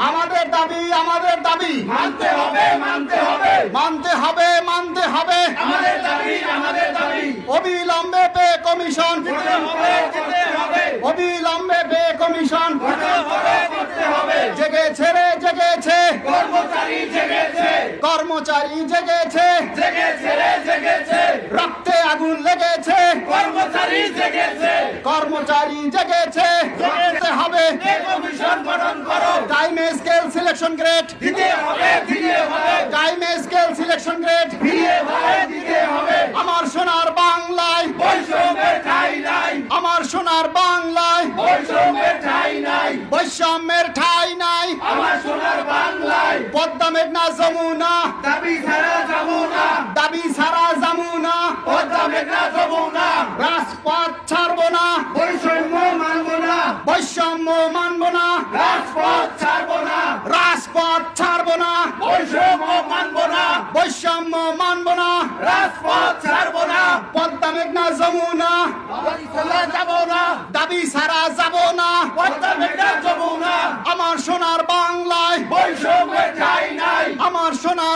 আমাদের দাবি মানতে হবে আমাদের দাবি অবিলম্বে পে কমিশন জেগেছে কর্মচারী জেগেছে রক্তে আগুন লেগেছে কর্মচারী জেগেছে হবে time scale selection grade time scale selection grade আমার সোনার বাংলায় আমার সোনার বাংলায় বৈষম্যের ঠাঁই নাই পদ্মা মেঘনা যমুনা দাবি ছাড়া যমুনা রাজপথ ছাড়বো না বৈষম্য মানবো না রাজপথ ছাড়বো না বৈষম্য মানবো না পদ্মা মেঘনা যমুনা দাবি ছাড়া যাবো না আমার সোনার বাংলায় আমার সোনার